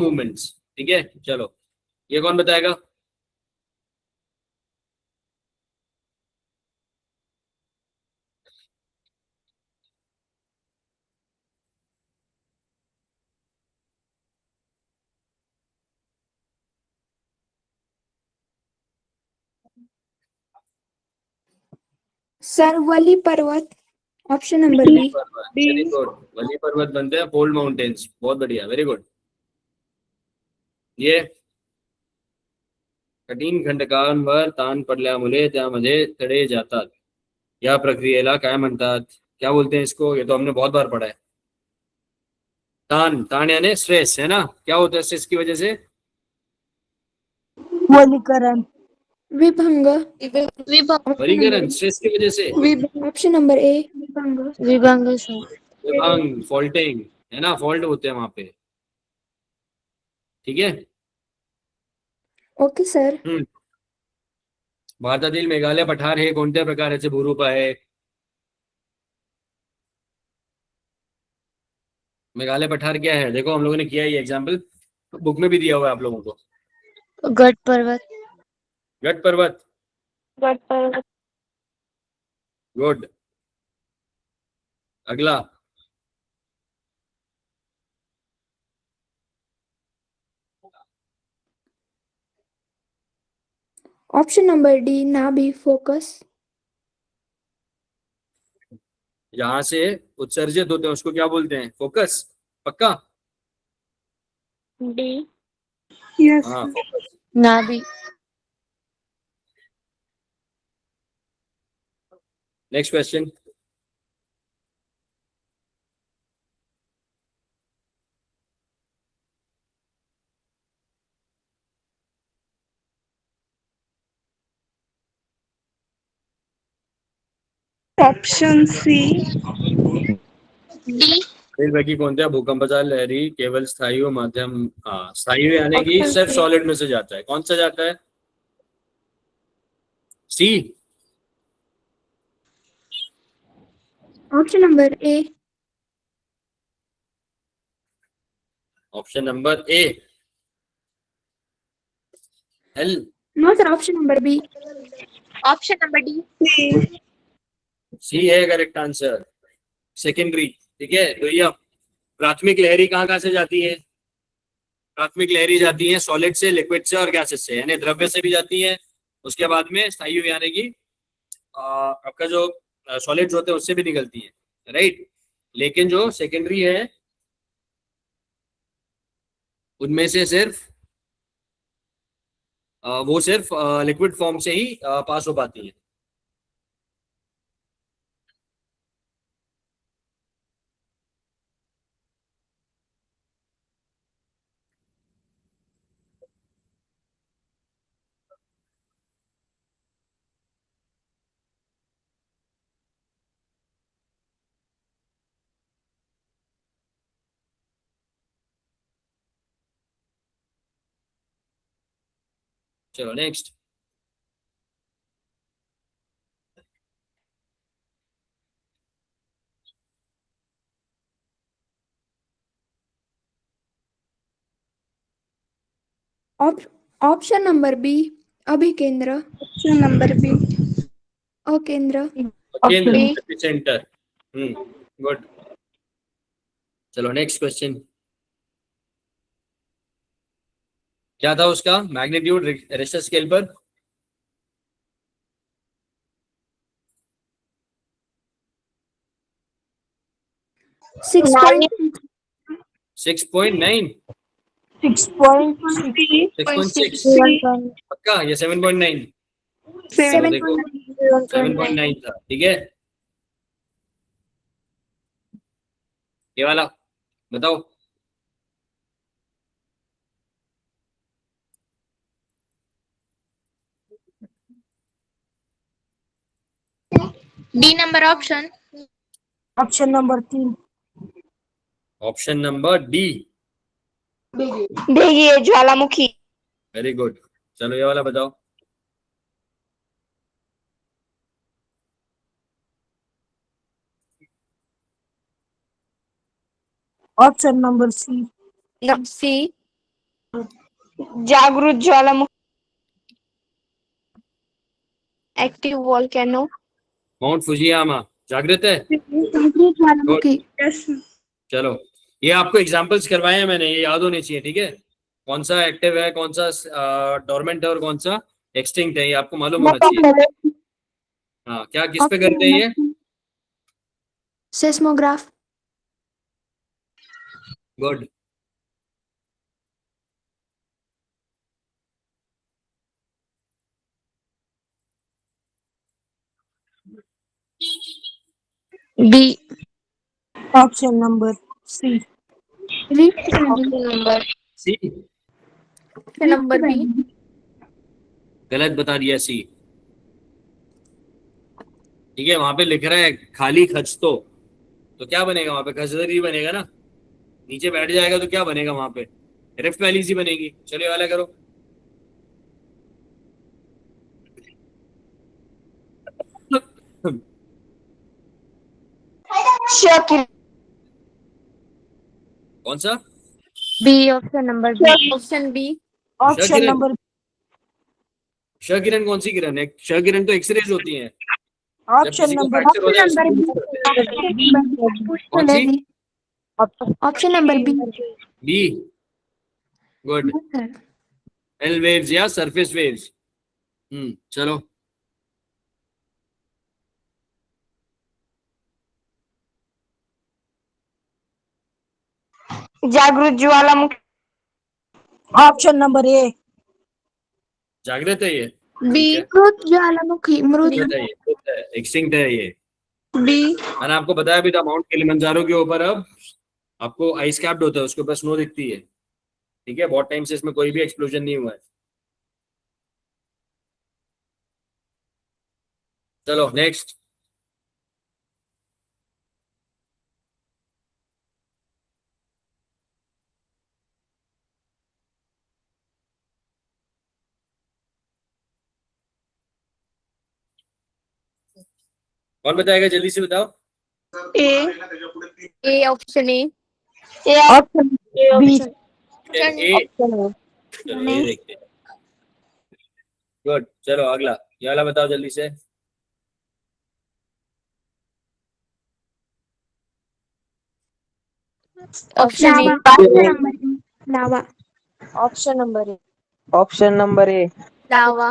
Movements. ठीक है, चलो ये कौन बताएगा? सर वली पर्वत, option number B. Very good, वली पर्वत बनते हैं फोल्ड माउंटेन्स। बहुत बढ़िया, वेरी गुड। ये कठीण खंडकांवर ताण पडल्यामुळे त्यामध्ये तडे जातात, या प्रक्रियेला काय म्हणतात? क्या बोलते हैं इसको? ये तो हमने बहुत बार पढ़ा है। तान, तान यानी स्ट्रेस, है ना? क्या होता है स्ट्रेस की वजह से? वलीकरण, विभंग। वरीकरण स्ट्रेस की वजह से। Option number A. विभंग सर। विभंग, फॉल्टिंग, है ना? फॉल्ट होते हैं वहां पे। ठीक है। Okay sir. भारतातील मेघालय पठार हे कोणत्या प्रकारचे भूरूप आहे? मेघालय पठार क्या है? देखो हम लोगों ने किया ये एग्जाम्पल, बुक में भी दिया हुआ है आप लोगों को। गढ़ पर्वत। गढ़ पर्वत, गढ़ पर्वत। गुड। अगला। ऑप्शन नंबर डी, नाभि फोकस। जहां से उत्सर्जित होते हैं उसको क्या बोलते हैं? फोकस। पक्का? डी। हाँ, फोकस। नाभि। Next question. Option C. D. पैकी कोणत्या भूकंपाचा लहरी केवल स्थायी व माध्यम, स्थायी यानी कि सिर्फ सॉलिड में से जाता है? कौन सा जाता है? C. Option number A. Option number A, L. No sir, option number B. Option number D. C है करेक्ट आंसर, सेकेंडरी। ठीक है, तो ये प्राथमिक लहरी कहाँ कहाँ से जाती है? प्राथमिक लहरी जाती है सॉलिड से, लिक्विड से और गैसेस से, यानी द्रव्य से भी जाती है। उसके बाद में स्थायी यानी कि आपका जो सॉलिड्स होते हैं उससे भी निकलती है, राइट। लेकिन जो सेकेंडरी है उनमें से सिर्फ वो सिर्फ लिक्विड फॉर्म से ही पास हो पाती है। चलो नेक्स्ट। ऑप्शन नंबर बी, अभिकेंद्र। Option number B. अकेंद्र। केंद्र, सेंटर। गुड। चलो नेक्स्ट क्वेश्चन। क्या था उसका मैग्नीट्यूड रिक्टर स्केल पर? 6.9। 6.9, 6.6, 6.6। पक्का? ये 7.9? चलो देखो, 7.9 था। ठीक है, ये वाला बताओ। D number option. Option number 3। Option number D, देखिए ज्वालामुखी। Very good. चलो ये वाला बताओ। Option number C. सी। जागृत ज्वालामुखी, एक्टिव वोल्केनो, माउंट फुजियामा जागृत है। जागृत ज्वालामुखी। चलो, ये आपको एग्जांपल्स करवाए हैं मैंने, ये याद होने चाहिए, ठीक है। कौन सा एक्टिव है, कौन सा डोरमेंट है और कौन सा एक्सटिंक्ट है, ये आपको मालूम होना चाहिए। हाँ, क्या किस पे करते हैं ये? Seismograph. Good. B, option number C. Option number C number B, गलत बता दिया, सी। ठीक है, वहां पे लिख रहा है खाली खच, तो क्या बनेगा वहां पे? खचदर ही बनेगा ना। नीचे बैठ जाएगा तो क्या बनेगा वहां पे? रिफ्ट वैली सी बनेगी। चलिए वाला करो। शकीर, कौन सा? B, option number B, option B, option शकिरण। नंबर शकिरण कौन सी किरण है? शकिरण तो एक्सरेज होती हैं। जब ऑप्शन किसी को नंबर फ्रैक्चर हो जाए उसको use करते हैं। कौन सी? Option number B. B. Good. L waves या सरफेस वेव्स। चलो। जागृत ज्वालामुखी, ऑप्शन नंबर ए। जागृत है ये। बी, ठीक है, मृत ज्वालामुखी। मृत। जागृत है ये, एक्सटिंक्ट है ये। बी, मैंने आपको बताया भी था, माउंट किलिमंजारो के ऊपर अब आपको आइस कैप्ड होता है, उसके ऊपर स्नो दिखती है। ठीक है, बहुत टाइम से इसमें कोई भी एक्सप्लोजन नहीं हुआ है। चलो नेक्स्ट। कौन बताएगा, जल्दी से बताओ। ए, ऑप्शन ए, ऑप्शन बी। ए। चलो ये देखते हैं। गुड, चलो अगला, ये वाला बताओ जल्दी से। Option A, lava. Option number A. Option number A. Lava,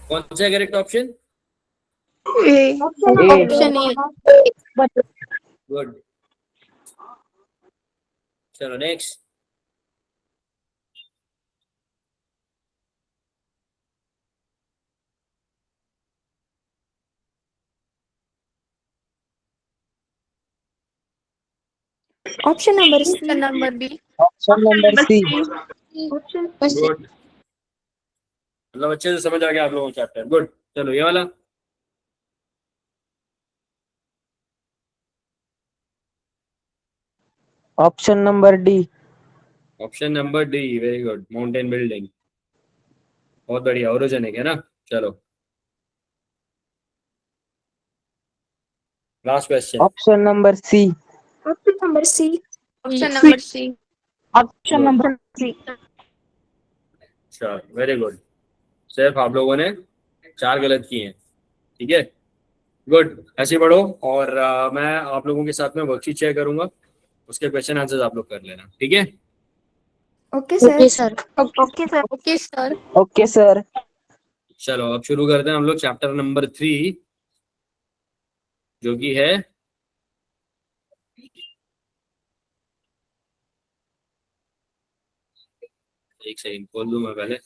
कौन सा correct option? Option A, good. चलो next. Option number C. Option number B, option number C. Good, मतलब अच्छे से समझ आ गया आप लोगों को चैप्टर। गुड। चलो ये वाला। Option number D. Option number D, very good, mountain building. बहुत बढ़िया, ओरोजेनिक है ना। चलो last question. Option number C. Option number C. Option number C, option number C. चलो वेरी गुड। सिर्फ आप लोगों ने 4 गलत किए हैं। ठीक है, गुड। ऐसे ही बढ़ो, और मैं आप लोगों के साथ में वर्कशीट शेयर करूंगा, उसके क्वेश्चन आंसर्स आप लोग कर लेना। ठीक है। Okay sir. Okay sir, okay sir, okay sir. चलो अब शुरू करते हैं हम लोग चैप्टर नंबर 3, जो कि है एक सेकंड खोल दूं मैं पहले।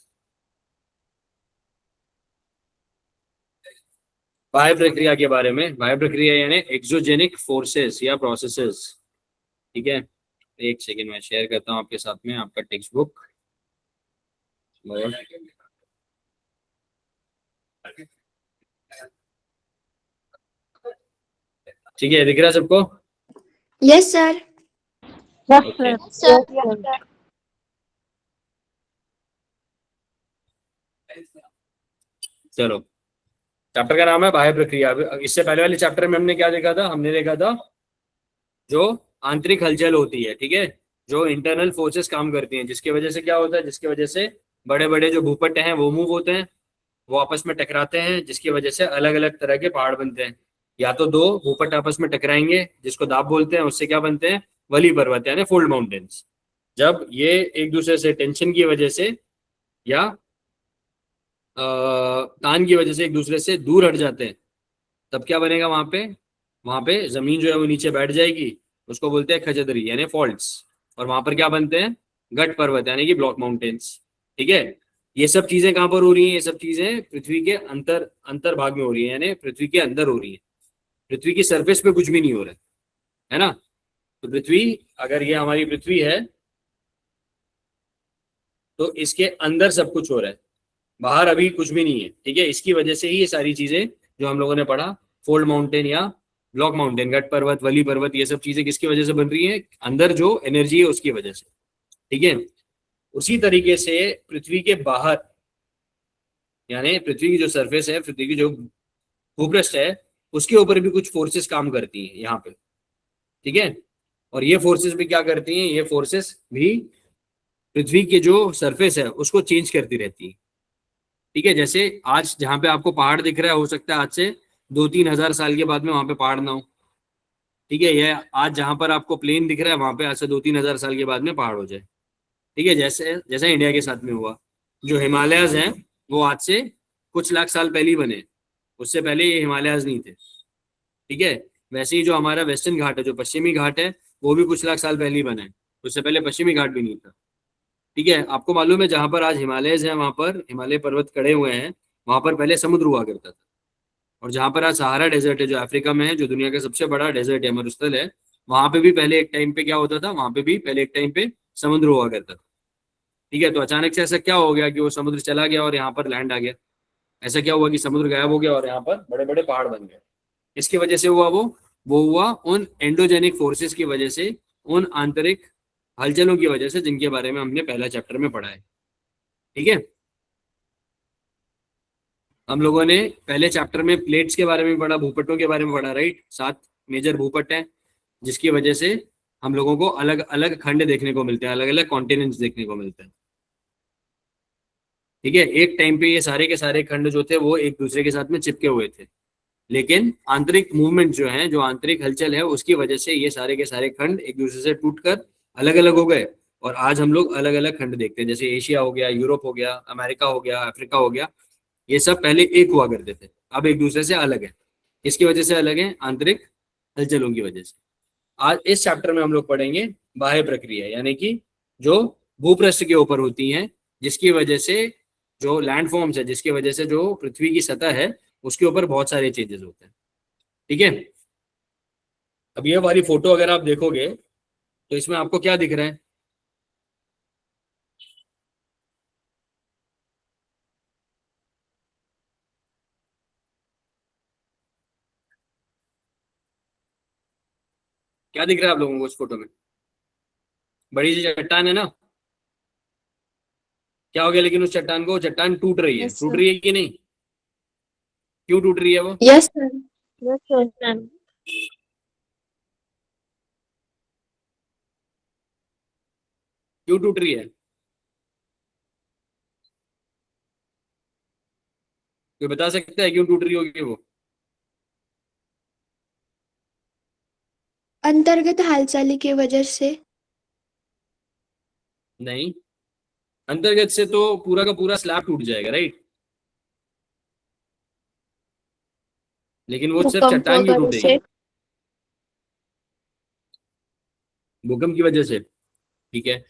वायु प्रक्रिया के बारे में। वायु प्रक्रिया यानी एक्सोजेनिक फोर्सेस या प्रोसेसेस। ठीक है, एक सेकंड मैं शेयर करता हूं आपके साथ में आपका टेक्स्ट बुक। ठीक है, दिख रहा है सबको? Yes sir. ओके। सर, चलो, चैप्टर का नाम है बाह्य प्रक्रिया। अब इससे पहले वाले चैप्टर में हमने क्या देखा था? हमने देखा था जो आंतरिक हलचल होती है, ठीक है, जो इंटरनल फोर्सेस काम करती हैं, जिसकी वजह से क्या होता है, जिसकी वजह से बड़े बड़े जो भूपट्ट हैं वो मूव होते हैं, वो आपस में टकराते हैं, जिसकी वजह से अलग अलग तरह के पहाड़ बनते हैं। या तो दो भूपट्ट आपस में टकराएंगे, जिसको दाब बोलते हैं, उससे क्या बनते हैं? वली पर्वत यानी फोल्ड माउंटेन्स। जब ये एक दूसरे से टेंशन की वजह से या तान की वजह से एक दूसरे से दूर हट जाते हैं, तब क्या बनेगा वहां पे? वहां पे जमीन जो है वो नीचे बैठ जाएगी, उसको बोलते हैं खजदरी यानी फॉल्ट्स। और वहां पर क्या बनते हैं? गट पर्वत यानी कि ब्लॉक माउंटेन्स। ठीक है, ये सब चीजें कहाँ पर हो रही हैं? ये सब चीजें पृथ्वी के अंतर अंतर भाग में हो रही है, यानी पृथ्वी के अंदर हो रही है। पृथ्वी की सरफेस पे कुछ भी नहीं हो रहा है ना। तो पृथ्वी, अगर ये हमारी पृथ्वी है तो इसके अंदर सब कुछ हो रहा है, बाहर अभी कुछ भी नहीं है। ठीक है, इसकी वजह से ही ये सारी चीजें जो हम लोगों ने पढ़ा, फोल्ड माउंटेन या ब्लॉक माउंटेन, गट पर्वत, वली पर्वत, ये सब चीजें किसकी वजह से बन रही है? अंदर जो एनर्जी है उसकी वजह से। ठीक है, उसी तरीके से पृथ्वी के बाहर, यानी पृथ्वी की जो सरफेस है, पृथ्वी की जो भूपृष्ठ है, उसके ऊपर भी कुछ फोर्सेस काम करती हैं यहाँ पे। ठीक है, और ये फोर्सेस भी क्या करती हैं? ये फोर्सेस भी पृथ्वी की जो सरफेस है उसको चेंज करती रहती है। ठीक है, जैसे आज जहां पे आपको पहाड़ दिख रहा है, हो सकता है आज से 2-3 हजार साल के बाद में वहां पे पहाड़ ना हो। ठीक है, ये आज जहां पर आपको प्लेन दिख रहा है, वहां पे आज से 2-3 हजार साल के बाद में पहाड़ हो जाए। ठीक है, जैसे जैसे इंडिया के साथ में हुआ, जो हिमालयस हैं वो आज से कुछ लाख साल पहले ही बने, उससे पहले ये हिमालयस नहीं थे। ठीक है, वैसे ही जो हमारा वेस्टर्न घाट है, जो पश्चिमी घाट है, वो भी कुछ लाख साल पहले ही बना है, उससे पहले पश्चिमी घाट भी नहीं था। ठीक है, आपको मालूम है जहां पर आज हिमालयस है, वहां पर हिमालय पर्वत खड़े हुए हैं, वहां पर पहले समुद्र हुआ करता था। और जहां पर आज सहारा डेजर्ट है, जो अफ्रीका में है, जो दुनिया का सबसे बड़ा डेजर्ट है, मरुस्थल है, वहां पे भी पहले एक टाइम पे क्या होता था? वहां पे भी पहले एक टाइम पे समुद्र हुआ करता था। ठीक है, तो अचानक से ऐसा क्या हो गया कि वो समुद्र चला गया और यहाँ पर लैंड आ गया? ऐसा क्या हुआ कि समुद्र गायब हो गया और यहाँ पर बड़े बड़े पहाड़ बन गए? इसकी वजह से हुआ वो हुआ उन एंडोजेनिक फोर्सेस की वजह से, उन आंतरिक हलचलों की वजह से, जिनके बारे में हमने पहला चैप्टर में पढ़ा है। ठीक है, हम लोगों ने पहले चैप्टर में प्लेट्स के बारे में पढ़ा, भूपट्टों के बारे में पढ़ा, राइट। 7 मेजर भूपट्ट हैं, जिसकी वजह से हम लोगों को अलग अलग खंड देखने को मिलते हैं, अलग अलग कॉन्टिनेंट्स देखने को मिलते हैं। ठीक है, एक टाइम पे ये सारे के सारे खंड जो थे वो एक दूसरे के साथ में चिपके हुए थे, लेकिन आंतरिक मूवमेंट जो है, जो आंतरिक हलचल है, उसकी वजह से ये सारे के सारे खंड एक दूसरे से टूटकर अलग अलग हो गए। और आज हम लोग अलग अलग खंड देखते हैं, जैसे एशिया हो गया, यूरोप हो गया, अमेरिका हो गया, अफ्रीका हो गया। ये सब पहले एक हुआ करते थे, अब एक दूसरे से अलग है। किसकी वजह से अलग है? आंतरिक हलचलों की वजह से। आज इस चैप्टर में हम लोग पढ़ेंगे बाह्य प्रक्रिया, यानी कि जो भूपृष्ठ के ऊपर होती हैं, जिसकी वजह से जो लैंडफॉर्म्स है, जिसकी वजह से जो पृथ्वी की सतह है, उसके ऊपर बहुत सारे चेंजेस होते हैं। ठीक है, अब ये वाली फोटो अगर आप देखोगे तो इसमें आपको क्या दिख रहा है? क्या दिख रहा है आप लोगों को उस फोटो में? बड़ी सी चट्टान है ना? क्या हो गया लेकिन उस चट्टान को? चट्टान टूट रही है, Yes, टूट sir. रही है कि नहीं? क्यों टूट रही है वो? Yes, sir. Yes, sir, ma'am. क्यों टूट रही है? कोई बता सकता है क्यों टूट रही होगी वो? अंतर्गत हालचाली की वजह से। नहीं, अंतर्गत से तो पूरा का पूरा स्लैब टूट जाएगा, राइट। लेकिन वो सिर्फ भूकंप चट्टान क्यों वगैरह टूटेगी? से। भूकंप की वजह से? ठीक है,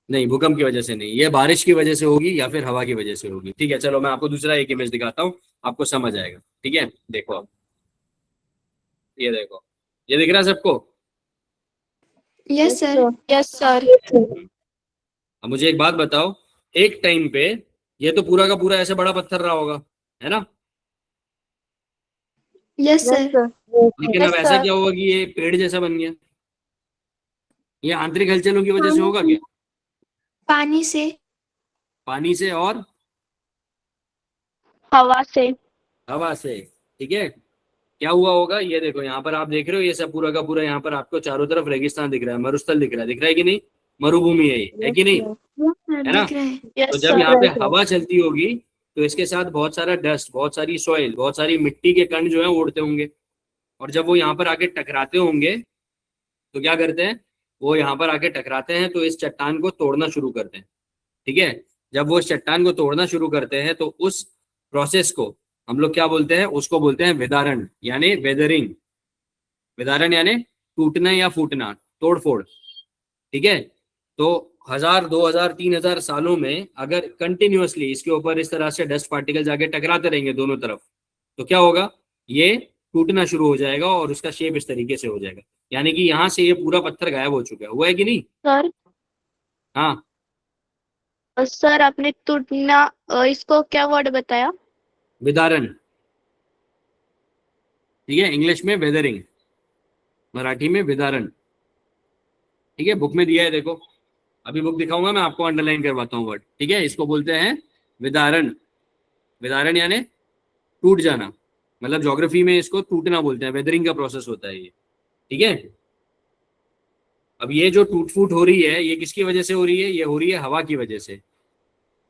नहीं, भूकंप की वजह से नहीं, ये बारिश की वजह से होगी या फिर हवा की वजह से होगी। ठीक है, चलो मैं आपको दूसरा एक इमेज दिखाता हूँ, आपको समझ आएगा। ठीक है, देखो आप, ये देखो, ये दिख रहा है सबको? Yes, sir. Yes, sir. अब मुझे एक बात बताओ, एक टाइम पे ये तो पूरा का पूरा ऐसे बड़ा पत्थर रहा होगा, है ना? Yes, sir. लेकिन अब Yes, ऐसा sir. क्या होगा कि ये पेड़ जैसा बन गया? ये आंतरिक हलचलों की वजह से होगा क्या? पानी से। पानी से और हवा से। हवा से, ठीक है। क्या हुआ होगा, ये देखो यहाँ पर आप देख रहे हो, ये सब पूरा का पूरा यहाँ पर आपको चारों तरफ रेगिस्तान दिख रहा है, मरुस्थल दिख रहा है कि नहीं, मरुभूमि है ये, है कि नहीं, यस सर है ना। दिख रहा है। तो यस जब सर। यहाँ पे हवा चलती होगी तो इसके साथ बहुत सारा डस्ट, बहुत सारी सॉइल, बहुत सारी मिट्टी के कण जो है उड़ते होंगे, और जब वो यहाँ पर आके टकराते होंगे तो क्या करते हैं, वो यहाँ पर आके टकराते हैं तो इस चट्टान को तोड़ना शुरू करते हैं, ठीक है। जब वो इस चट्टान को तोड़ना शुरू करते हैं तो उस प्रोसेस को हम लोग क्या बोलते हैं, उसको बोलते हैं विदारण यानी वेदरिंग। विदारण यानी टूटना या फूटना, तोड़ फोड़, ठीक है। तो 1000, 2000, 3000 सालों में अगर कंटिन्यूअसली इसके ऊपर इस तरह से डस्ट पार्टिकल जाके टकराते रहेंगे दोनों तरफ, तो क्या होगा, ये टूटना शुरू हो जाएगा और उसका शेप इस तरीके से हो जाएगा, यानी कि यहाँ से ये पूरा पत्थर गायब हो चुका है, हुआ है कि नहीं। सर, हाँ, सर आपने टूटना, इसको क्या वर्ड बताया? विदारण, ठीक है, इंग्लिश में वेदरिंग, मराठी में विदारण, ठीक है। बुक में दिया है देखो, अभी बुक दिखाऊंगा मैं आपको, अंडरलाइन करवाता हूँ वर्ड, ठीक है। इसको बोलते हैं विदारण। विदारण यानी टूट जाना, मतलब ज्योग्राफी में इसको टूटना बोलते हैं, वेदरिंग का प्रोसेस होता है ये, ठीक है। अब ये जो टूट फूट हो रही है ये किसकी वजह से हो रही है, ये हो रही है हवा की वजह से,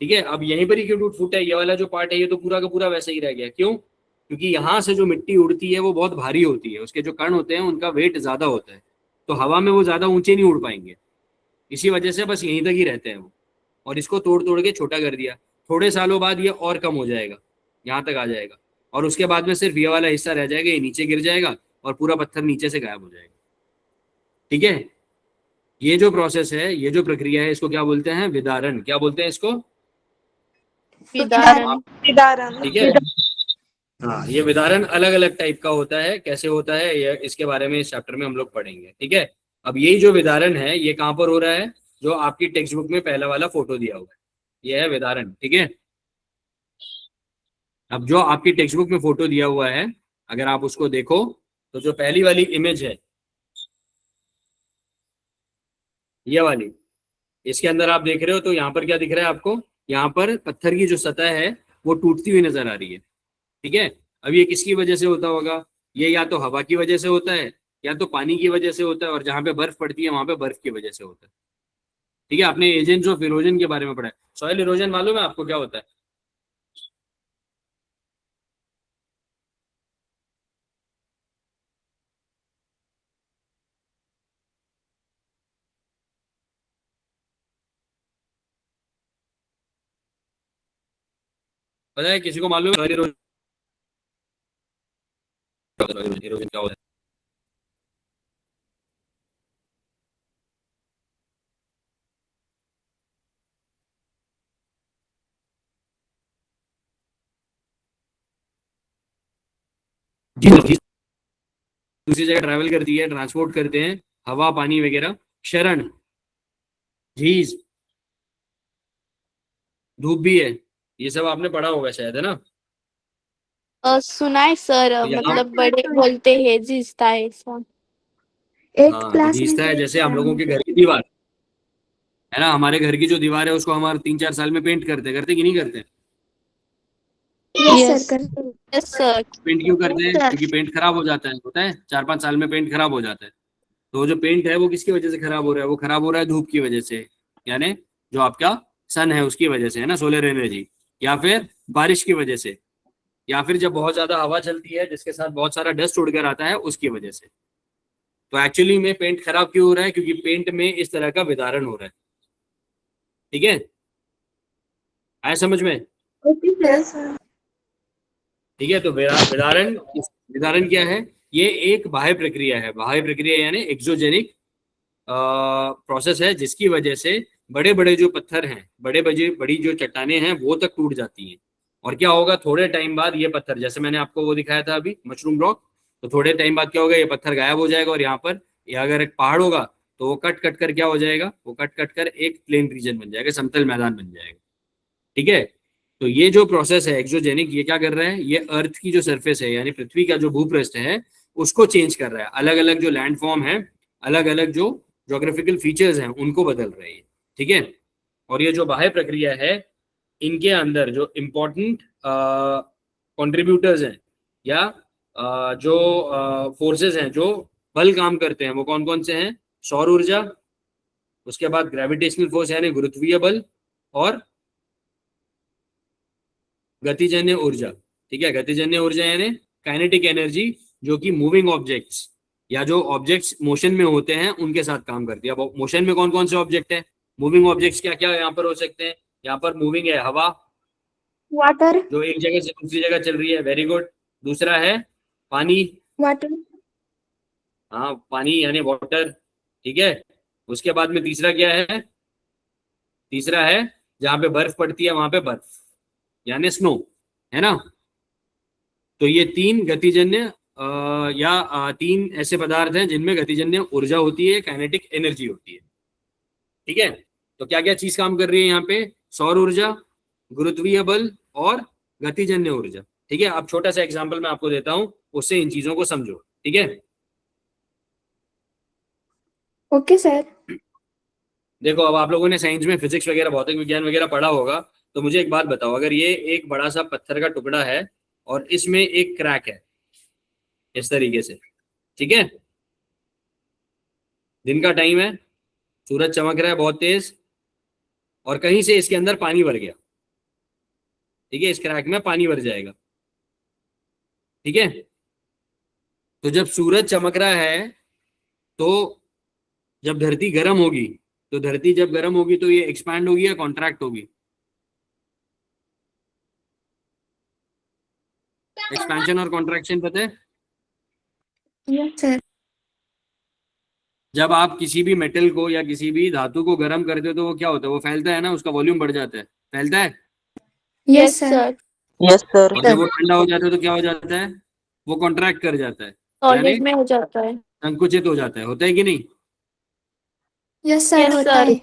ठीक है। अब यहीं पर ही क्यों टूट फूट है, ये वाला जो पार्ट है ये तो पूरा का पूरा वैसे ही रह गया, क्यों, क्योंकि यहाँ से जो मिट्टी उड़ती है वो बहुत भारी होती है, उसके जो कण होते हैं उनका वेट ज्यादा होता है, तो हवा में वो ज्यादा ऊंचे नहीं उड़ पाएंगे, इसी वजह से बस यहीं तक ही रहते हैं वो, और इसको तोड़ तोड़ के छोटा कर दिया। थोड़े सालों बाद ये और कम हो जाएगा, यहाँ तक आ जाएगा, और उसके बाद में सिर्फ ये वाला हिस्सा रह जाएगा, ये नीचे गिर जाएगा और पूरा पत्थर नीचे से गायब हो जाएगा, ठीक है। ये जो प्रोसेस है, ये जो प्रक्रिया है, इसको क्या बोलते हैं, विदारण। क्या बोलते हैं इसको, विदारण। ठीक है। हाँ, ये विदारण अलग अलग टाइप का होता है, कैसे होता है ये इसके बारे में इस चैप्टर में हम लोग पढ़ेंगे, ठीक है। अब यही जो विदारण है ये कहाँ पर हो रहा है, जो आपकी टेक्स्ट बुक में पहला वाला फोटो दिया हुआ है, ये है विदारण, ठीक है। अब जो आपकी टेक्स्ट बुक में फोटो दिया हुआ है, अगर आप उसको देखो तो जो पहली वाली इमेज है ये वाली, इसके अंदर आप देख रहे हो तो यहाँ पर क्या दिख रहा है आपको, यहाँ पर पत्थर की जो सतह है वो टूटती हुई नजर आ रही है, ठीक है। अब ये किसकी वजह से होता होगा, ये या तो हवा की वजह से होता है या तो पानी की वजह से होता है, और जहाँ पे बर्फ पड़ती है वहां पे बर्फ की वजह से होता है, ठीक है। आपने एजेंट्स ऑफ इरोजन के बारे में पढ़ा है, सॉइल इरोजन मालूम है आपको क्या होता है। पता है किसी को मालूम है सॉइल इरोजन, इरोजन क्या होता है। जी जी, दूसरी जगह ट्रैवल करती है, ट्रांसपोर्ट करते हैं, हवा पानी वगैरह, क्षरण, झीज, धूप भी है, ये सब आपने पढ़ा होगा शायद, है ना। सुना है सर, तो यहाँ मतलब बड़े बोलते हैं जिसता है ऐसा। एट हाँ, तो क्लास में घीसता है, जैसे हम लोगों के घर की दीवार है ना, हमारे घर की जो दीवार है उसको हमारे 3-4 साल में पेंट करते कि नहीं करते। Yes yes. सर कर। Yes sir. पेंट क्यों करते हैं, सर। क्योंकि पेंट खराब हो जाता है, होता है 4-5 साल में पेंट खराब हो जाता है। तो वो जो पेंट है वो किसकी वजह से खराब हो रहा है, वो खराब हो रहा है धूप की वजह से, यानी जो आपका सन है उसकी वजह से, है ना, सोलर एनर्जी, या फिर बारिश की वजह से, या फिर जब बहुत ज्यादा हवा चलती है जिसके साथ बहुत सारा डस्ट उड़कर आता है उसकी वजह से। तो एक्चुअली में पेंट खराब क्यों हो रहा है, क्योंकि पेंट में इस तरह का विदारण हो रहा है, ठीक है, आया समझ में। Okay sir. ठीक है, तो विदारण, विदारण क्या है, ये एक बाह्य प्रक्रिया है, बाह्य प्रक्रिया यानी एक्सोजेनिक प्रोसेस है, जिसकी वजह से बड़े बड़े जो पत्थर हैं, बड़ी जो चट्टाने हैं वो तक टूट जाती हैं। और क्या होगा, थोड़े टाइम बाद ये पत्थर, जैसे मैंने आपको वो दिखाया था अभी मशरूम रॉक, तो थोड़े टाइम बाद क्या होगा, ये पत्थर गायब हो जाएगा, और यहाँ पर ये अगर एक पहाड़ होगा तो वो कट कट कर क्या हो जाएगा, वो कट कट कर एक प्लेन रीजन बन जाएगा, समतल मैदान बन जाएगा, ठीक है। तो ये जो प्रोसेस है एक्सोजेनिक, ये क्या कर रहा है, ये अर्थ की जो सरफेस है यानी पृथ्वी का जो भूपृष्ठ है उसको चेंज कर रहा है, अलग अलग जो लैंड फॉर्म है, अलग अलग जो जोग्राफिकल फीचर्स हैं उनको बदल रही है, ठीक है। और ये जो बाह्य प्रक्रिया है, इनके अंदर जो इम्पोर्टेंट कंट्रीब्यूटर्स हैं या जो फोर्सेस हैं जो बल काम करते हैं वो कौन कौन से हैं? सौर ऊर्जा, उसके बाद ग्रेविटेशनल फोर्स यानी गुरुत्वीय बल, और गतिजन्य ऊर्जा। ठीक है, गतिजन्य ऊर्जा यानी काइनेटिक एनर्जी, जो कि मूविंग ऑब्जेक्ट्स या जो ऑब्जेक्ट्स मोशन में होते हैं उनके साथ काम करती है। अब मोशन में कौन कौन से ऑब्जेक्ट है? मूविंग ऑब्जेक्ट्स क्या क्या यहाँ पर हो सकते हैं? यहाँ पर मूविंग है हवा, water, जो एक जगह से दूसरी जगह चल रही है, वेरी गुड। दूसरा है पानी, water, हाँ पानी यानी वाटर। ठीक है, उसके बाद में तीसरा क्या है? तीसरा है जहाँ पे बर्फ पड़ती है वहां पे बर्फ यानी स्नो, है ना। तो ये तीन गतिजन्य तीन ऐसे पदार्थ हैं जिनमें गतिजन्य ऊर्जा होती है, काइनेटिक एनर्जी होती है। ठीक है, तो क्या क्या चीज काम कर रही है यहाँ पे? सौर ऊर्जा, गुरुत्वीय बल और गतिजन्य ऊर्जा। ठीक है, अब छोटा सा एग्जांपल मैं आपको देता हूं, उससे इन चीजों को समझो। ठीक है, okay sir, देखो अब आप लोगों ने साइंस में फिजिक्स वगैरह भौतिक विज्ञान वगैरह पढ़ा होगा, तो मुझे एक बात बताओ, अगर ये एक बड़ा सा पत्थर का टुकड़ा है और इसमें एक क्रैक है इस तरीके से, ठीक है, दिन का टाइम है, सूरज चमक रहा है बहुत तेज, और कहीं से इसके अंदर पानी भर गया। ठीक है, इस क्रैक में पानी भर जाएगा। ठीक है, तो जब सूरज चमक रहा है तो जब धरती गर्म होगी, तो धरती जब गर्म होगी तो ये एक्सपैंड होगी या कॉन्ट्रैक्ट होगी? एक्सपेंशन और कॉन्ट्रैक्शन पता है? yes sir, जब आप किसी भी मेटल को या किसी भी धातु को गर्म करते हो तो वो क्या होता है? वो फैलता है ना, उसका वॉल्यूम बढ़ जाता है, फैलता है। yes sir, yes sir. और जब वो ठंडा हो जाता है तो क्या हो जाता है? वो कॉन्ट्रैक्ट कर जाता है, यानी सॉलिड में हो जाता है। संकुचित हो जाता है। होता है कि नहीं? yes sir, Yes, होता sir. है,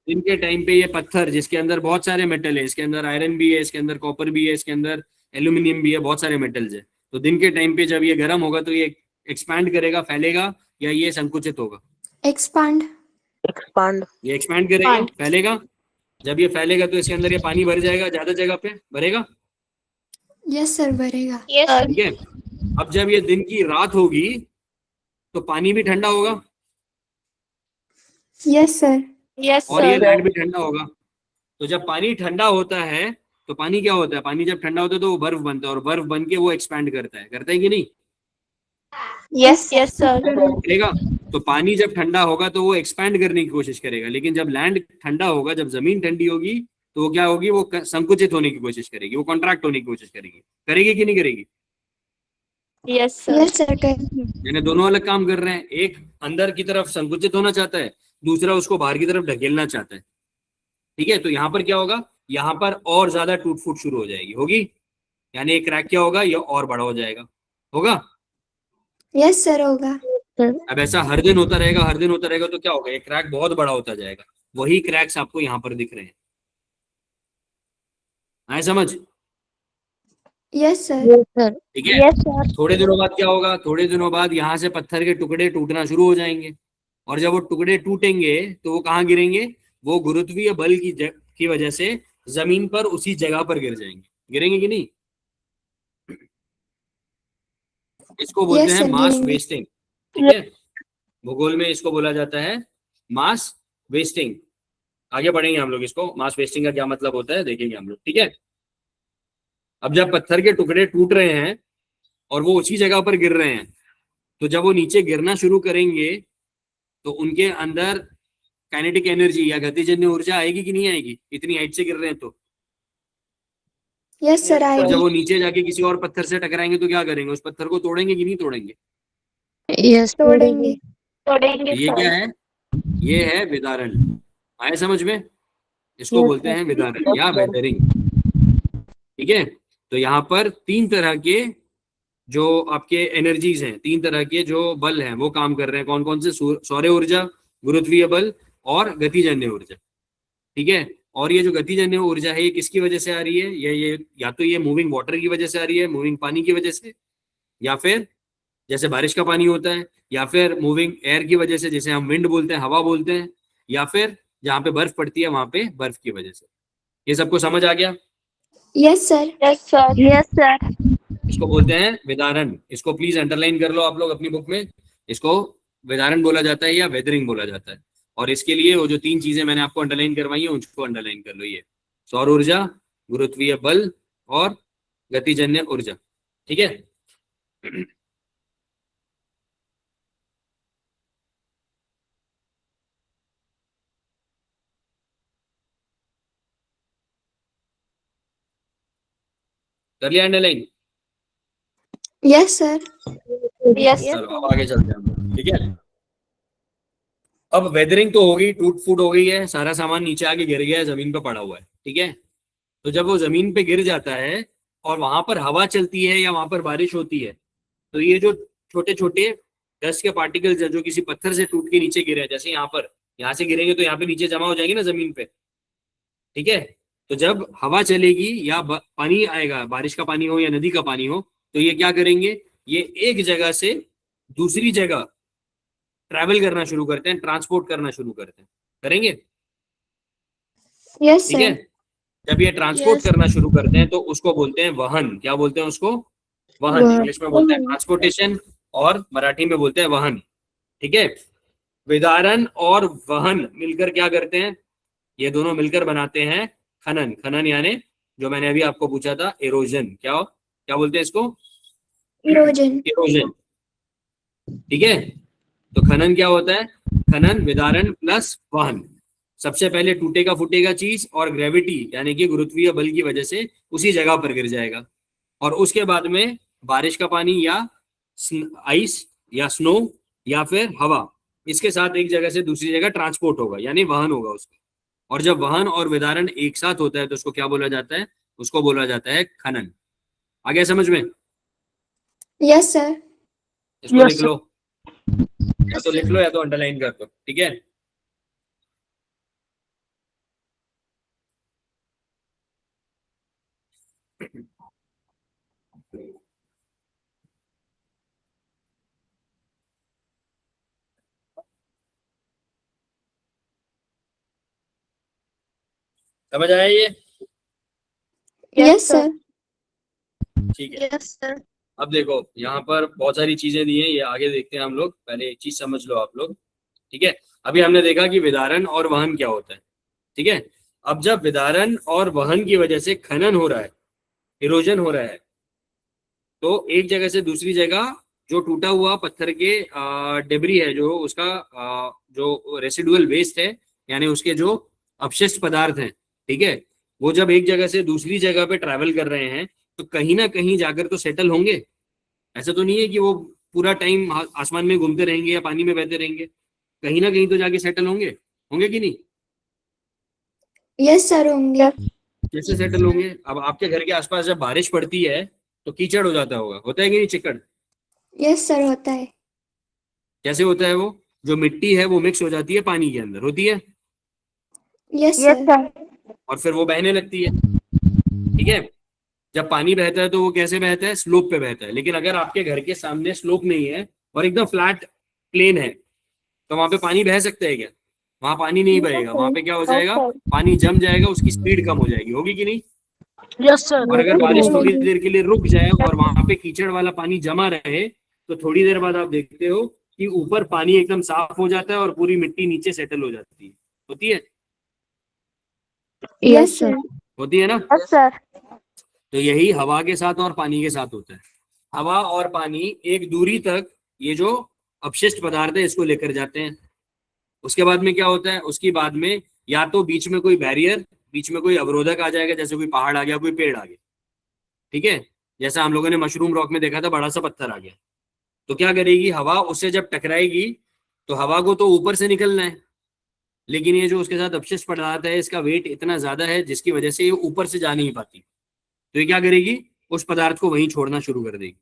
दिन के टाइम पे ये पत्थर जिसके अंदर बहुत सारे मेटल है, इसके अंदर आयरन भी है, इसके अंदर कॉपर भी है, इसके अंदर एल्यूमिनियम भी है, बहुत सारे मेटल्स है। तो दिन के टाइम पे जब ये गर्म होगा तो ये एक्सपैंड करेगा, फैलेगा, या ये संकुचित होगा? expand, expand. ये एक्सपैंड करेगा, Expand. फैलेगा। जब ये फैलेगा तो इसके अंदर ये पानी भर जाएगा, ज्यादा जगह पे भरेगा। yes sir, भरेगा, Yes, sir. ठीक है, अब जब ये दिन की रात होगी तो पानी भी ठंडा होगा yes sir, Yes, और ये sir. लैंड भी ठंडा होगा। तो जब पानी ठंडा होता है तो पानी क्या होता है? पानी जब ठंडा होता है तो वो बर्फ बनता है, और बर्फ बन के वो एक्सपैंड करता है कि नहीं? Yes, yes, sir. करेगा। तो पानी जब ठंडा होगा तो वो एक्सपैंड करने की कोशिश करेगा, लेकिन जब लैंड ठंडा होगा, जब जमीन ठंडी होगी, तो वो क्या होगी? वो संकुचित होने की कोशिश करेगी, वो कॉन्ट्रैक्ट होने की कोशिश करेगी। करेगी कि नहीं करेगी? Yes, sir. yes sir, करेगी, यानी दोनों अलग काम कर रहे हैं, एक अंदर की तरफ संकुचित होना चाहता है, दूसरा उसको बाहर की तरफ ढकेलना चाहता है। ठीक है, तो यहाँ पर क्या होगा? यहाँ पर और ज्यादा टूट फूट शुरू हो जाएगी, होगी, यानी एक क्रैक क्या होगा? ये और बड़ा हो जाएगा, होगा। yes sir, होगा, अब ऐसा हर दिन होता रहेगा, हर दिन होता रहेगा तो क्या होगा? एक क्रैक बहुत बड़ा होता जाएगा। वही क्रैक्स आपको यहाँ पर दिख रहे हैं, आए समझ? yes sir, ठीक है, Yes, sir. थोड़े दिनों बाद क्या होगा? थोड़े दिनों बाद यहाँ से पत्थर के टुकड़े टूटना शुरू हो जाएंगे, और जब वो टुकड़े टूटेंगे तो वो कहाँ गिरेंगे? वो गुरुत्वीय बल की वजह से जमीन पर उसी जगह पर गिर जाएंगे। गिरेंगे कि नहीं? इसको बोलते yes हैं sir, मास गिरेंगे, वेस्टिंग। ठीक है, भूगोल में इसको बोला जाता है मास वेस्टिंग। आगे बढ़ेंगे हम लोग, इसको मास वेस्टिंग का क्या मतलब होता है देखेंगे हम लोग। ठीक है, अब जब पत्थर के टुकड़े टूट रहे हैं और वो उसी जगह पर गिर रहे हैं, तो जब वो नीचे गिरना शुरू करेंगे तो उनके अंदर काइनेटिक एनर्जी या गतिजन्य ऊर्जा आएगी कि नहीं आएगी? इतनी हाइट से गिर रहे हैं तो। yes sir, और जब आएगी, वो नीचे जाके किसी और पत्थर से टकराएंगे तो क्या करेंगे? उस पत्थर को तोड़ेंगे कि नहीं तोड़ेंगे? तोड़ेंगे, तोड़ेंगे, ये sir. क्या है? ये है विदारण। आए समझ में? इसको बोलते हैं विदारण या वेदरिंग। ठीक है, तो यहाँ पर तीन तरह के जो आपके एनर्जीज हैं, तीन तरह के जो बल हैं वो काम कर रहे हैं। कौन कौन से? सौर ऊर्जा, गुरुत्वीय बल और गतिजन्य ऊर्जा। ठीक है, और ये जो गतिजन्य ऊर्जा है ये किसकी वजह से आ रही है? ये या तो ये मूविंग वाटर की वजह से आ रही है, मूविंग पानी की वजह से, या फिर जैसे बारिश का पानी होता है, या फिर मूविंग एयर की वजह से, जैसे हम विंड बोलते हैं, हवा बोलते हैं, या फिर जहाँ पे बर्फ पड़ती है वहां पे बर्फ की वजह से। ये सबको समझ आ गया? Yes sir. Yes sir. Yes sir. इसको बोलते हैं विदारण। इसको प्लीज अंडरलाइन कर लो आप लोग अपनी बुक में। इसको विदारण बोला जाता है या वेदरिंग बोला जाता है। और इसके लिए वो जो 3 चीजें मैंने आपको अंडरलाइन करवाई है उसको अंडरलाइन कर लो। ये सौर ऊर्जा, गुरुत्वीय बल और गतिजन्य ऊर्जा। ठीक है। कर लिया अंडरलाइन? Yes sir. यस चलो अब आगे चलते हैं हम लोग, ठीक है। अब वेदरिंग तो हो गई, टूट फूट हो गई है, सारा सामान नीचे आके गिर गया है, जमीन पे पड़ा हुआ है, ठीक है। तो जब वो जमीन पे गिर जाता है और वहां पर हवा चलती है या वहां पर बारिश होती है, तो ये जो छोटे छोटे डस्ट के पार्टिकल्स है जो किसी पत्थर से टूट के नीचे गिरे हैं, जैसे यहाँ पर, यहाँ से गिरेंगे तो यहाँ पे नीचे जमा हो जाएंगे ना जमीन पे, ठीक है। तो जब हवा चलेगी या पानी आएगा, बारिश का पानी हो या नदी का पानी हो, तो ये क्या करेंगे, ये एक जगह से दूसरी जगह ट्रैवल करना शुरू करते हैं, ट्रांसपोर्ट करना शुरू करते हैं, करेंगे, यस ठीक है। सर। जब ये ट्रांसपोर्ट Yes. करना शुरू करते हैं तो उसको बोलते हैं वहन। क्या बोलते हैं उसको? वहन। इंग्लिश में बोलते हैं ट्रांसपोर्टेशन और मराठी में बोलते हैं वहन, ठीक है। विदारण और वहन मिलकर क्या करते हैं, ये दोनों मिलकर बनाते हैं खनन। खनन यानी जो मैंने अभी आपको पूछा था, एरोजन। क्या क्या बोलते हैं इसको? इरोजन। एरोजन, ठीक है। तो खनन क्या होता है? खनन विदारण प्लस वहन। सबसे पहले टूटेगा फूटेगा चीज और ग्रेविटी यानी कि गुरुत्वीय बल की वजह से उसी जगह पर गिर जाएगा, और उसके बाद में बारिश का पानी या आइस या स्नो या फिर हवा, इसके साथ एक जगह से दूसरी जगह ट्रांसपोर्ट होगा, यानी वहन होगा उसका। और जब वहन और विदारण एक साथ होता है तो उसको क्या बोला जाता है? उसको बोला जाता है खनन। आ गया समझ में? Yes sir. इसको Yes, लिख लो, या तो लिख लो या तो अंडरलाइन कर दो, ठीक है। समझ आया ये? Yes sir. ठीक है। Yes sir. अब देखो यहाँ पर बहुत सारी चीजें दी हैं, ये आगे देखते हैं हम लोग। पहले एक चीज समझ लो आप लोग, ठीक है। अभी हमने देखा कि विदारण और वहन क्या होता है, ठीक है। अब जब विदारण और वहन की वजह से खनन हो रहा है, इरोजन हो रहा है, तो एक जगह से दूसरी जगह जो टूटा हुआ पत्थर के डेबरी है, जो उसका जो रेसिडुअल वेस्ट है, यानी उसके जो अपशिष्ट पदार्थ हैं, ठीक है, वो जब एक जगह से दूसरी जगह पे ट्रैवल कर रहे हैं तो कहीं ना कहीं जाकर तो सेटल होंगे। ऐसा तो नहीं है कि वो पूरा टाइम आसमान में घूमते रहेंगे या पानी में बहते रहेंगे, कहीं ना कहीं तो जाके सेटल होंगे, होंगे कि नहीं? यस सर होंगे। कैसे सेटल होंगे? अब आपके घर के आसपास जब बारिश पड़ती है तो कीचड़ हो जाता होता है कि नहीं, चिकड़? यस सर होता है। कैसे होता है वो? जो मिट्टी है वो मिक्स हो जाती है पानी के अंदर, होती है, यस सर। और फिर वो बहने लगती है, ठीक है। जब पानी बहता है तो वो कैसे बहता है? स्लोप पे बहता है। लेकिन अगर आपके घर के सामने स्लोप नहीं है और एकदम फ्लैट प्लेन है, तो वहां पे पानी बह सकता है क्या? वहां पानी नहीं बहेगा, वहां पे क्या हो जाएगा, पानी जम जाएगा, उसकी स्पीड कम हो जाएगी, होगी कि नहीं? yes, sir. और अगर बारिश थोड़ी देर के लिए रुक जाए और वहां पे कीचड़ वाला पानी जमा रहे, तो थोड़ी देर बाद आप देखते हो कि ऊपर पानी एकदम साफ हो जाता है और पूरी मिट्टी नीचे सेटल हो जाती है, होती है, यस सर। होती है ना? Yes sir. तो यही हवा के साथ और पानी के साथ होता है। हवा और पानी एक दूरी तक ये जो अपशिष्ट पदार्थ है इसको लेकर जाते हैं। उसके बाद में क्या होता है? उसके बाद में या तो बीच में कोई बैरियर, बीच में कोई अवरोधक आ जाएगा, जैसे कोई पहाड़ आ गया, कोई पेड़ आ गया, ठीक है। जैसा हम लोगों ने मशरूम रॉक में देखा था, बड़ा सा पत्थर आ गया, तो क्या करेगी हवा? उससे जब टकराएगी तो हवा को तो ऊपर से निकलना है, लेकिन ये जो उसके साथ अपशिष्ट पदार्थ है इसका वेट इतना ज्यादा है जिसकी वजह से ये ऊपर से जा नहीं पाती, तो ये क्या करेगी? उस पदार्थ को वहीं छोड़ना शुरू कर देगी।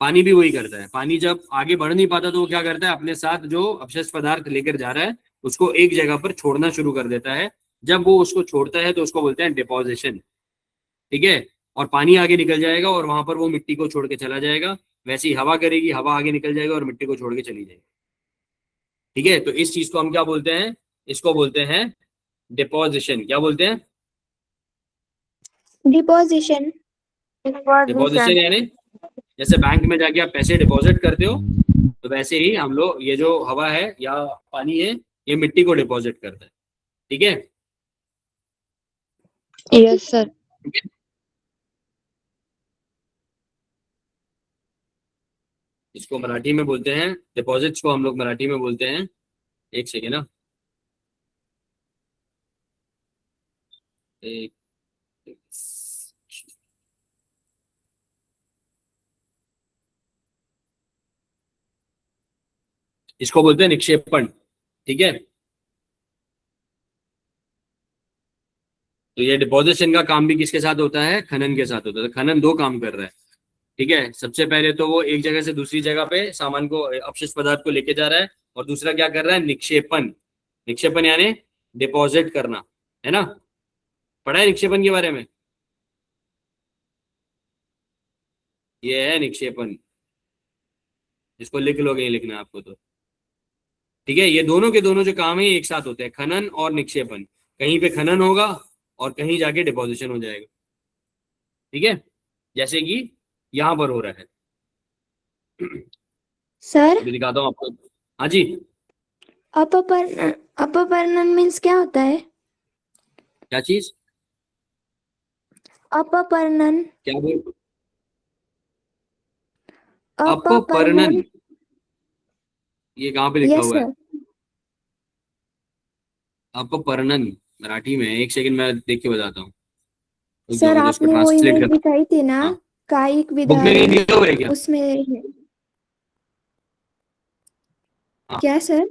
पानी भी वही करता है। पानी जब आगे बढ़ नहीं पाता तो वो क्या करता है? अपने साथ जो अपशिष्ट पदार्थ लेकर जा रहा है उसको एक जगह पर छोड़ना शुरू कर देता है। जब वो उसको छोड़ता है तो उसको बोलते हैं डिपोजिशन, ठीक है। और पानी आगे निकल जाएगा और वहां पर वो मिट्टी को छोड़ के चला जाएगा। वैसे ही हवा करेगी, हवा आगे निकल जाएगा और मिट्टी को छोड़ के चली जाएगी, ठीक है। तो इस चीज को हम क्या बोलते हैं? इसको बोलते हैं डिपोजिशन। क्या बोलते हैं? डिपोजिशन। डिपोजिशन यानी जैसे बैंक में जाके आप पैसे डिपॉजिट करते हो, तो वैसे ही हम लोग ये जो हवा है या पानी है, ये मिट्टी को डिपॉजिट करता है। ठीक है, यस सर। इसको मराठी में बोलते हैं, डिपॉजिट्स को हम लोग मराठी में बोलते हैं, एक सेकेंड ना, एक इसको बोलते हैं निक्षेपण। ठीक है, तो ये डिपोजिशन का काम भी किसके साथ होता है? खनन के साथ होता है। तो खनन दो काम कर रहा है। ठीक है, सबसे पहले तो वो एक जगह से दूसरी जगह पे सामान को, अपशिष्ट पदार्थ को लेके जा रहा है, और दूसरा क्या कर रहा है? निक्षेपण। निक्षेपण यानी डिपॉजिट करना, है ना? पढ़ा है निक्षेपण के बारे में? ये है निक्षेपण, इसको लिख लोगे, ये लिखना है आपको तो। ठीक है, ये दोनों के दोनों जो काम है एक साथ होते हैं, खनन और निक्षेपण। कहीं पे खनन होगा और कहीं जाके डिपोजिशन हो जाएगा। ठीक है, जैसे कि यहां पर हो रहा है। सर, अभी दिखाता हूँ आपको। हाँ जी, अपपर्णन मीन्स क्या होता है? क्या चीज? अपपर्णन। क्या बोल? अपपर्णन। अपपर्णन, ये कहाँ पे लिखा यस हुआ है? सर। अपपर्णन मराठी में, एक सेकंड मैं देख के बताता हूँ। रुक जाओ, सर, मुझे इसको आपने वो ट्रांसलेट इमेज करना। दिखाई थी ना, हाँ, कायिक बुक में नहीं विधारण, दिया हुआ है क्या? उसमें है। हाँ। क्या सर?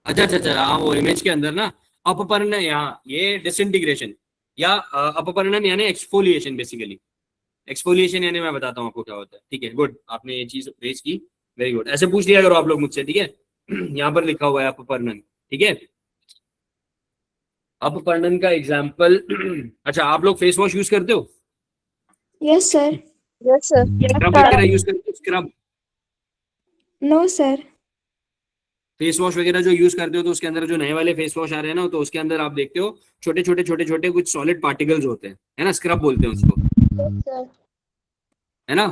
अच्छा अच्छा अच्छा, हाँ वो इमेज के अंदर ना, अपपर्णन, यहाँ ये डिसइंटीग्रेशन या अपपर्णन यानी एक्सफोलिएशन बेसिकली। एक्सफोलिएशन यानी मैं बताता हूँ आपको क्या होता है। ठीक है, गुड, आपने ये चीज रेज की, वेरी गुड। ऐसे पूछ लिया करो आप लोग मुझसे, ठीक है? यहाँ पर लिखा हुआ है अपपर्णन। ठीक है, अपपर्णन का एग्जाम्पल अच्छा, आप लोग फेस वॉश यूज करते हो? Yes sir. Yes sir. Scrub वगैरह यूज करते हो? Scrub, no sir. Face wash वगैरह जो यूज करते हो, तो उसके अंदर जो नए वाले फेस वॉश आ रहे हैं ना, तो उसके अंदर आप देखते हो छोटे छोटे छोटे छोटे कुछ सॉलिड पार्टिकल्स होते हैं, है ना? स्क्रब बोलते हैं उसको, है ना?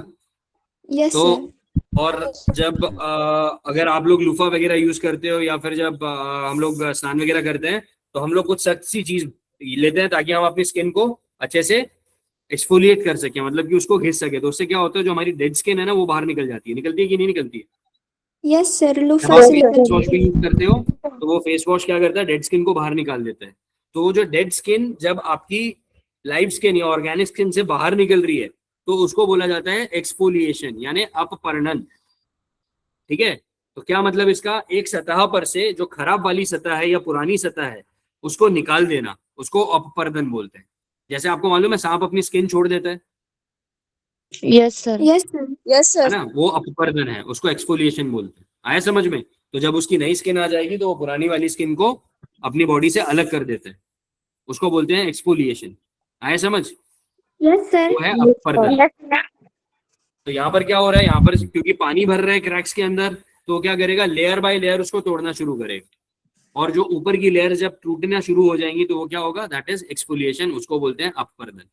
यस तो सर। और जब अगर आप लोग लूफा वगैरह यूज करते हो, या फिर जब हम लोग स्नान वगैरह करते हैं, तो हम लोग कुछ सख्त सी चीज लेते हैं ताकि हम अपनी स्किन को अच्छे से एक्सफोलिएट कर सके, मतलब कि उसको घिस सके। तो उससे क्या होता है, जो हमारी डेड स्किन है ना, वो बाहर निकल जाती है। निकलती है कि नहीं निकलती है? यस सर, जब लूफा आप से फेस वॉश निकलती भी है। यूज करते हो, तो वो फेस वॉश क्या करता है? डेड स्किन को बाहर निकाल देता है। तो वो जो डेड स्किन जब आपकी लाइव स्किन या ऑर्गेनिक स्किन से बाहर निकल रही है, तो उसको बोला जाता है एक्सफोलिएशन यानी अपपर्णन। ठीक है, तो क्या मतलब इसका? एक सतह पर से जो खराब वाली सतह है या पुरानी सतह है, उसको निकाल देना, उसको अपपर्दन बोलते हैं। जैसे आपको मालूम है, सांप अपनी स्किन छोड़ देता है yes sir. Yes sir. Yes है सर। ना? वो अपपर्दन है, उसको एक्सफोलिएशन बोलते हैं। आया समझ में? तो जब उसकी नई स्किन आ जाएगी, तो वो पुरानी वाली स्किन को अपनी बॉडी से अलग कर देते हैं, उसको बोलते हैं एक्सफोलिएशन। आया समझ? Yes sir. वो है अपपर्दन। तो यहाँ पर क्या हो रहा है? यहाँ पर क्योंकि पानी भर रहा है क्रैक्स के अंदर, तो क्या करेगा? लेयर बाय लेयर उसको तोड़ना शुरू करेगा, और जो ऊपर की लेयर जब टूटना शुरू हो जाएंगी, तो वो क्या होगा? दैट इज एक्सफोलिएशन, उसको बोलते हैं अपपर्दन।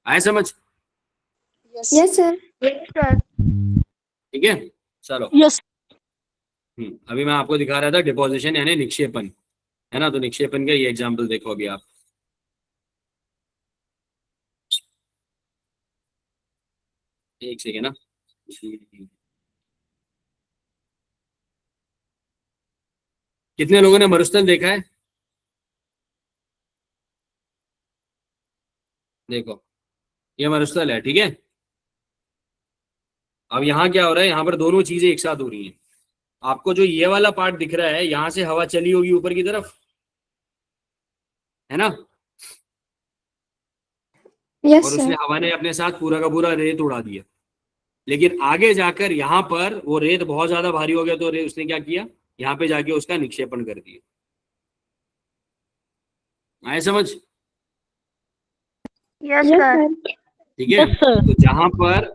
आया समझ? Yes sir. ठीक है, चलो। यस। अभी मैं आपको दिखा रहा था डिपोजिशन यानी निक्षेपण, है ना? तो निक्षेपण का ये एग्जाम्पल देखो अभी आप। एक सेकेंड ना, कितने लोगों ने मरुस्थल देखा है? देखो, ये मरुस्थल है, ठीक है? अब यहाँ क्या हो रहा है? यहाँ पर दोनों चीजें एक साथ हो रही हैं। आपको जो ये वाला पार्ट दिख रहा है, यहाँ से हवा चली होगी ऊपर की तरफ, है ना? यस और सर। उसने, हवा ने अपने साथ पूरा का पूरा रेत उड़ा दिया। लेकिन आगे जाकर यहाँ पर वो रेत बहुत ज्यादा भारी हो गया, तो उसने क्या किया? यहाँ पे जाके उसका निक्षेपण कर दिया। आए समझ? Yes sir. ठीक है, तो जहां पर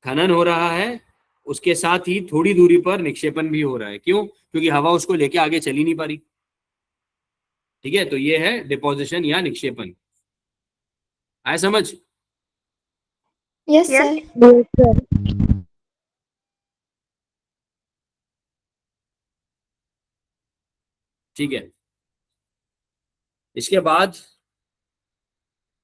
खनन हो रहा है, उसके साथ ही थोड़ी दूरी पर निक्षेपण भी हो रहा है। क्यों? क्योंकि हवा उसको लेके आगे चली नहीं पा रही। ठीक है, तो ये है डिपोजिशन या निक्षेपण। आया समझ? Yes, sir. Yes, sir. ठीक है, इसके बाद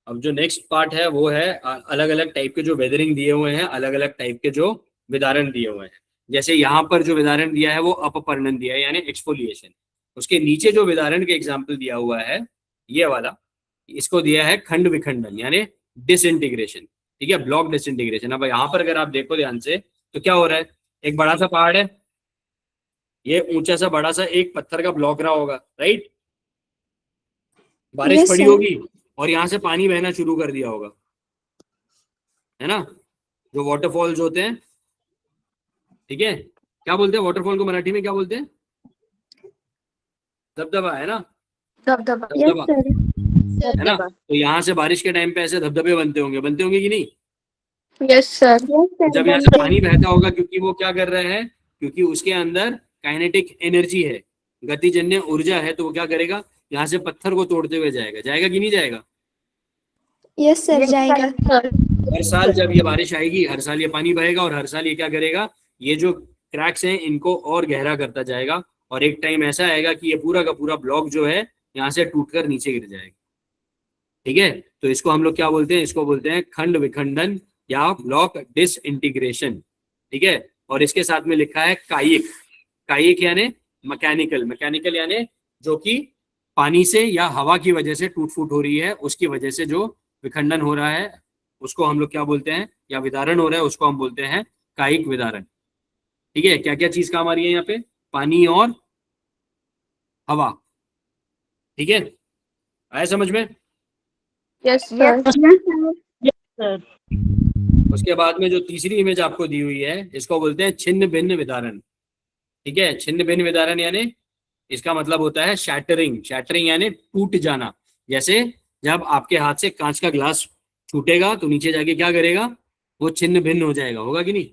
अब जो नेक्स्ट पार्ट है वो है अलग अलग टाइप के जो वेदरिंग दिए हुए हैं, अलग अलग टाइप के जो विदारण दिए हुए हैं। जैसे यहाँ पर जो विदारण दिया है वो अपपर्णन दिया है, यानी एक्सफोलिएशन। उसके नीचे जो विदारण के एग्जाम्पल दिया हुआ है ये वाला, इसको दिया है खंड विखंडन यानी डिसइंटीग्रेशन। ठीक है, ब्लॉक डिसइंटीग्रेशन। अब यहाँ पर अगर आप देखो ध्यान से तो क्या हो रहा है, एक बड़ा सा पहाड़ है, ये ऊंचा सा बड़ा सा एक पत्थर का ब्लॉक रहा होगा, राइट? बारिश Yes, पड़ी sir. होगी और यहाँ से पानी बहना शुरू कर दिया होगा, है ना, जो वाटरफॉल्स होते हैं। ठीक है, क्या बोलते हैं वाटरफॉल को मराठी में, क्या बोलते हैं? दबदबा, है ना, धबधबा। Yes, दबदबा, sir. है ना। तो यहाँ से बारिश के टाइम पे ऐसे धबधबे बनते होंगे कि नहीं? Yes sir. Yes, sir. जब यहाँ से पानी बहता होगा, क्योंकि वो क्या कर रहे हैं, क्योंकि उसके अंदर काइनेटिक एनर्जी है, गतिजन्य ऊर्जा है, तो वो क्या करेगा, यहाँ से पत्थर को तोड़ते हुए जाएगा कि नहीं जाएगा? Yes, sir. जाएगा. हर साल जब ये बारिश आएगी, हर साल ये पानी बहेगा और हर साल ये क्या करेगा, ये जो क्रैक्स हैं इनको और गहरा करता जाएगा, और एक टाइम ऐसा आएगा कि ये पूरा का पूरा ब्लॉक जो है यहाँ से टूटकर नीचे गिर जाएगा। ठीक है, तो इसको हम लोग क्या बोलते हैं, इसको बोलते हैं खंड विखंडन या ब्लॉक डिसइंटीग्रेशन। ठीक है, और इसके साथ में लिखा है कायिक। कायिक यानी मैकेनिकल, मैकेनिकल यानी जो कि पानी से या हवा की वजह से टूट फूट हो रही है, उसकी वजह से जो विखंडन हो रहा है उसको हम लोग क्या बोलते हैं, या विदारण हो रहा है उसको हम बोलते हैं कायिक विदारण। ठीक है, क्या क्या चीज काम आ रही है यहाँ पे, पानी और हवा। ठीक है, आया समझ में? Yes sir. Yes, sir. Sir. उसके बाद में जो तीसरी इमेज आपको दी हुई है इसको बोलते हैं छिन्न भिन्न विदारण। ठीक है, छिन्न भिन्न विदारण यानी इसका मतलब होता है शैटरिंग। शैटरिंग यानी टूट जाना। जैसे जब आपके हाथ से कांच का ग्लास छूटेगा तो नीचे जाके क्या करेगा, वो छिन्न भिन्न हो जाएगा, होगा कि नहीं?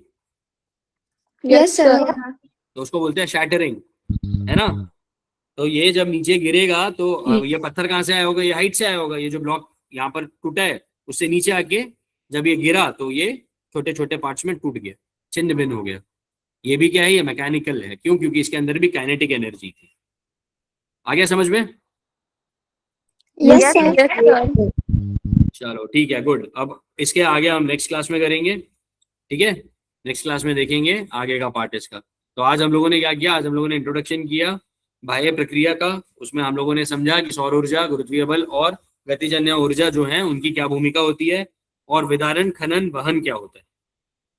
Yes, sir. तो उसको बोलते हैं शैटरिंग, है ना। तो ये जब नीचे गिरेगा तो ये पत्थर कहाँ से आया होगा, ये हाइट से आया होगा, ये जो ब्लॉक यहाँ पर टूटा है उससे नीचे आके जब ये गिरा तो ये छोटे छोटे पार्ट्स में टूट गया, छिन्न भिन्न हो गया। ये भी क्या है, ये मैकेनिकल है। क्यों? क्योंकि इसके अंदर भी काइनेटिक एनर्जी थी। आ गया समझ में? Yes, sir. चलो ठीक है, गुड। अब इसके आगे हम नेक्स्ट क्लास में करेंगे। ठीक है, नेक्स्ट क्लास में देखेंगे आगे का पार्ट इसका। तो आज हम लोगों ने क्या किया, आज हम लोगों ने इंट्रोडक्शन किया बाह्य प्रक्रिया का। उसमें हम लोगों ने समझा कि सौर ऊर्जा, गुरुत्वीय बल और गतिजन्य ऊर्जा जो है उनकी क्या भूमिका होती है, और विदारण, खनन, वहन क्या होता है।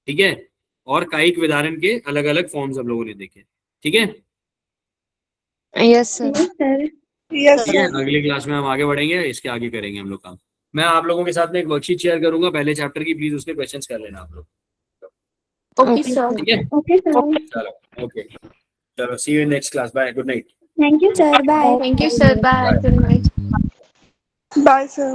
ठीक है, और कायिक विदारण के अलग अलग फॉर्म्स हम लोगों ने देखे। ठीक है, Yes, sir. Yes, sir. Yes, ठीक है, sir. अगली क्लास में हम आगे बढ़ेंगे, इसके आगे करेंगे हम लोग काम। मैं आप लोगों के साथ में एक वर्कशीट शेयर करूंगा पहले चैप्टर की, प्लीज उसके क्वेश्चंस कर लेना आप लोग। Okay sir. ठीक है, Okay, sir. चलो ओके, चलो see you in next class, bye, good night. Thank you, sir. Bye. Thank you sir. Bye. Good night. Bye, sir.